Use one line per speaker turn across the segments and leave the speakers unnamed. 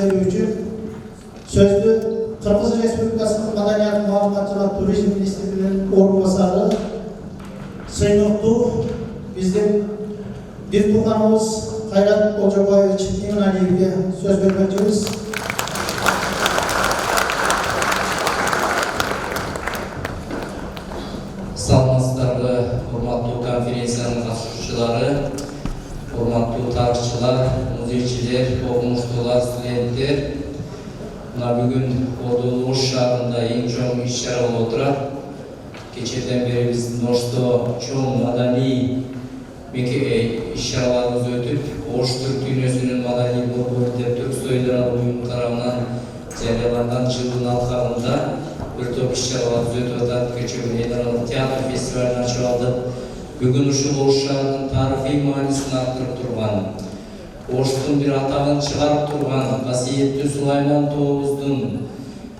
сөйлеуші сөзді Қырғыз Республикасының Маданият, Маалымат жана Туризм министрлигинин орынбасары сыймыктуу биздин бир тууганыбыз Кайрат Олжобаевич Иманалиевге сөз бермекчибиз.
Саламатсыздарбы, урматтуу конференциянын катышуучулары, урматтуу тарыхчылар, музейчилер, окумуштуулар, студенттер. Мына бүгүн Ордулуу Ош шаарында эң чоң иш-чара болуп отурат. Кечеден бери биздин Ошто чоң маданий иш-чараларыбыз өтүп, Ош түрк дүйнөсүнүн маданий борбору деп Түрксой эл аралык уюму тарабынан жарыяланган жылдын алкагында бир топ иш-чараларыбыз өтүп атат. Кечээ эл аралык театр фестивалын ачып алдык. Бүгүн ушул Ош шаарынын тарыхый маанисин арттырып турган, Оштун бир атагын чыгарып турган касиеттүү Сулайман тообуздун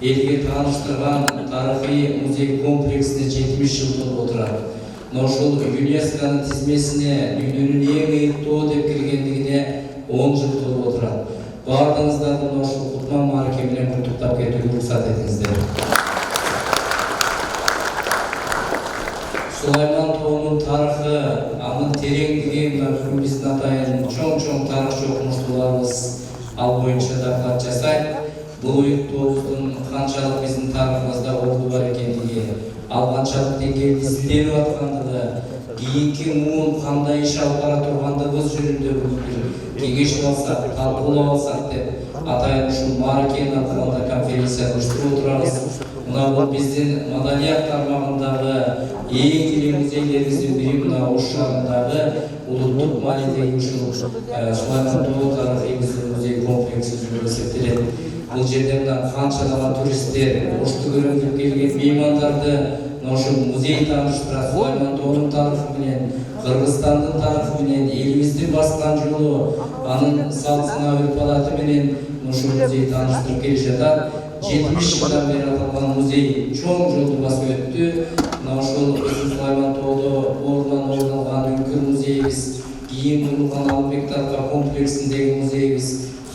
элге тааныштырган тарыхый музей комплексине 70 жыл толуп отурат. Ошол ЮНЕСКОнун тизмесине дүйнөнүн эң ыйык тоо деп киргендигине 10 жыл толуп отурат. Баардыгыңыздарды ошол кутман маараке менен куттуктап кетүүгө уруксат этиңиздер. Сулайман тоонун тарыхы, анын тереңдиги биздин атайын чоң тарыхчы окумуштууларыбыз ал боюнча доклад жасайт. Бул ыйык тообуздун канчалык биздин тарыхыбызда орду бар экендиги, ал канчалык деңгээлде изденип аткандыгы, кийинки муун кандай иш алып бара тургандыгыбыз жөнүндө бир кеңешип алсак, талкуулап алсак деп атайын ушул мааракенин аркылуу конференцияны уюштуруп отурабыз. Мына бул биздин маданият тармагындагы эң ири музейлерибиздин бири мына Ош шаарындагы улуттук маанидеги ушул Сулайман тоо тарыхый музей комплекси деп эсептелет. Бул жерде мына канчалаган туристтер, Ошту көрөм деп келген меймандарды ошол музей тааныштырат. Сулайман тоонун тарыхы менен, Кыргызстандын тарыхы менен, элибиздин баскан жолу, анын салт-сана үрп-адаты менен ошол музей тааныштырып келишет. 70 жылдан бери аталган музей чоң жолду басып өттү. Мына ошол Сулайман тоодо ордунан ордуналган үңкүр музейибиз, кийин курулган Алымбек Тарка комплексиндеги музейибиз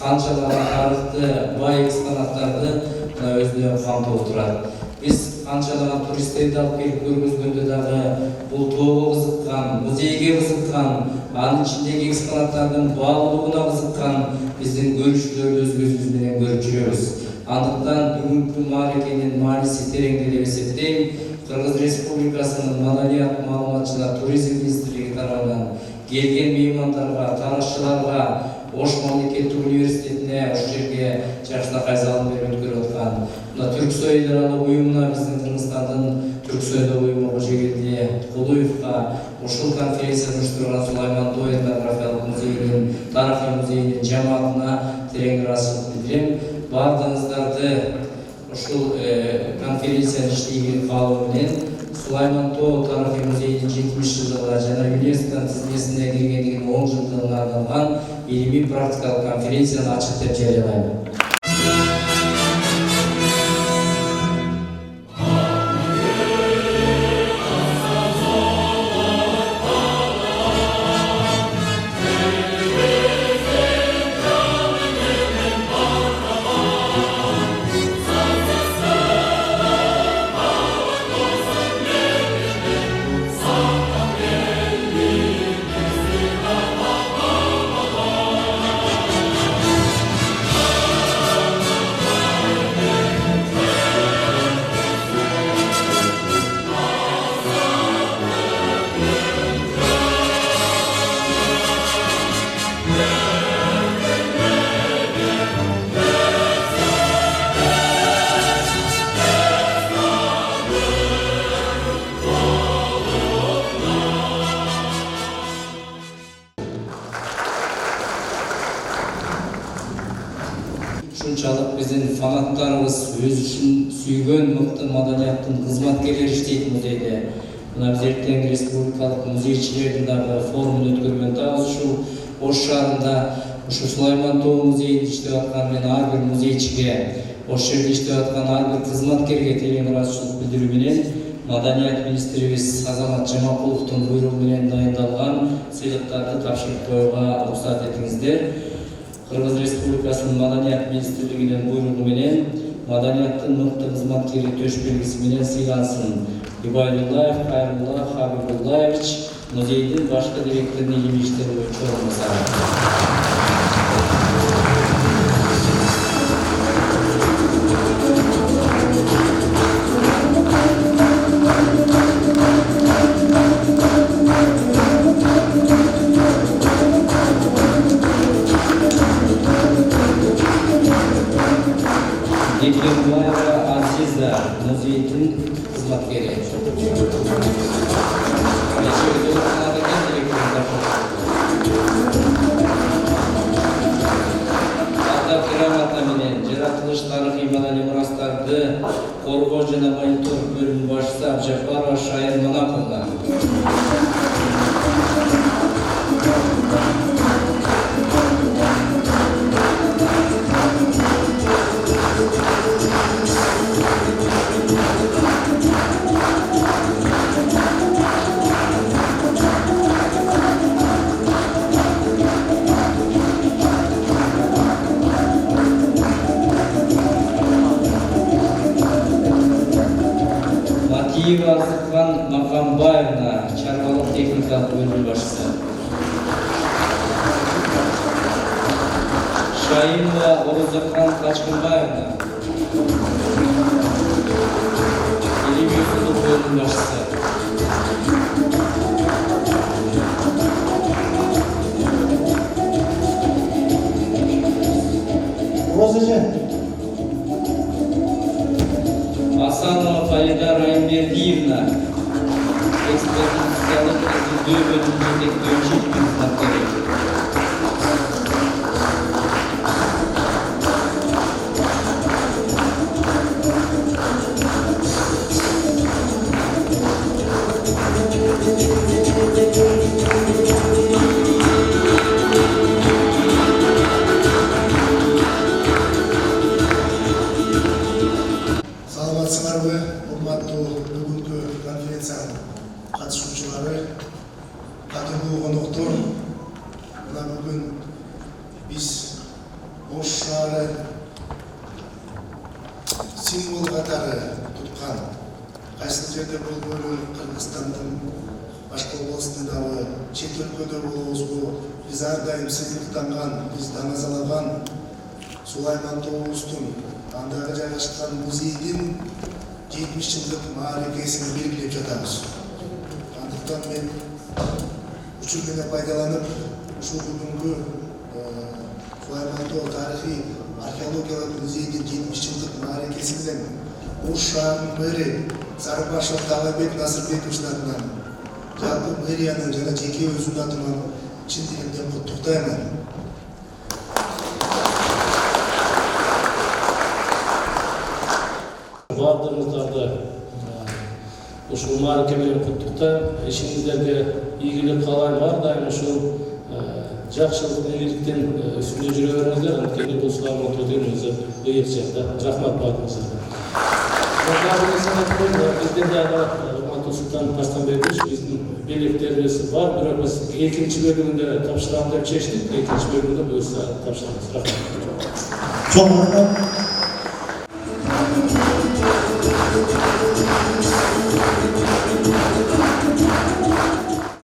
канчалаган тарыхты, бай экспонаттарды өзүнө камтып турат. Биз канчалаган туристтерди алып келип көргөзгөндө дагы бул тоого кызыккан, музейге кызыккан, анын ичиндеги экспонаттардын баалуулугуна кызыккан биздин көрүүчүлөрдү өз көзүбүз менен көрүп жүрөбүз. Андыктан бүгүнкү мааракенин мааниси тереңде деп эсептейм. Кыргыз Республикасынын Маданият, Маалымат жана Туризм министрлиги тарабынан келген меймандарга, тарыхчыларга, Ош мамлекеттик университетине, ошол жерге жакшынакай залын берип өткөрүп аткан мына Түрксой эл аралык уюмуна, биздин Кыргызстандын Түрксойдо уюму Кожогелди Кулуевга, ушул конференцияны уюштурган Сулайман тоо этнографиялык музейинин, тарыхый музейинин жамаатына терең ыраазычылык билдирем. Баардыгыңыздарды ушул конференциянын иштейгени каалоо менен Сулайман тоо тарыхый музейинин 70 жылдыгына жана ЮНЕСКонун тизмесине киргендигинин 10 жылдыгына арналган илимий практикалык конференцияны ачык деп жарыялайм. Ушунчалык биздин фанаттарыбыз өз ишин сүйгөн мыкты маданияттын кызматкерлери иштейт музейде. Мына биз эртең республикалык музейчилердин дагы форумун өткөргөн атабыз ушул Ош шаарында. Ушу Сулайман тоо музейинде иштеп аткан мен ар бир музейчиге, Ош жерде иштеп аткан ар бир кызматкерге терең ыраазычылык билдирүү менен Маданият министрибиз Азамат Жамакуловдун буйругу менен дайындалган сыйлыктарды тапшырып коюуга уруксат этиңиздер. Кыргыз Республикасынын Маданият министрлигинин буйругу менен маданияттын мыкты кызматкери төш белгиси менен сыйлансын. Ибайдуллаев Кайрулла Хабибуллаевич, музейдин башкы директорунун илим иштери боюнча орунбасары. Декембаева Азиза, музейдин кызматкери. Ата грамота менен жаратылыш тарыхый маданий мурастарды коргоо жана мониторинг бөлүмүнүн башчысы Абжапарова Шайыр Манаповна. Матиева Зыкван Макамбаевна, чарбалык техникалык бөлүмүнүн башчысы. Шаимова Орузакан Качкынбаевна, илим юзулук бөлүмүнүн башчысы.
Розыжы.
Асанова Фарида Райымбердиевна, экспедициялык изилдөө бөлүмүнүн жетектөөчү кызматкери.
Саламатсыңарбы, урматтуу бүгүнкү конференциянын катышуучулары, кадырлуу коноктор. Мына бүгүн биз Ош шаары символ катары туткан, кайсы жерде болбойлу Кыргызстандын башка областындагы чет өлкөдө болобузбу, биз ар дайым сыйлыктанган, биз даңазалаган Сулайман тобубуздун андагы жайгашкан музейдин 70 жылдык мааракесин белгилеп жатабыз. Андыктан мен учур менен пайдаланып, ушул бүгүнкү Сулайман тоо тарыхый археологиялык музейдин 70 жылдык мааракеси менен Ош шаарынын мэри Сарыбашев Талабек Насырбековичтин атынан, жалпы мэриянын жана жеке өзүнүн атынан чын дилимден куттуктаймын.
Бардығыңыздарды ушул маараке менен куттуктайм. Ишиңиздерге ийгилик каалайм. Ар дайым ушул жакшылык, ийгиликтин үстүндө жүрө бериңиздер. Анткени бул Сулайман тоо деген өзү ыйык жер да. Рахмат бардыгыңыздарга. Бизден дагы урматтуу Султан Тастанбекович, биздин белектерибиз бар, бирок биз экинчи бөлүгүндө тапшырам деп чечтик. Экинчи бөлүгүндө буюрса тапшырабыз. Рахмат.
Çok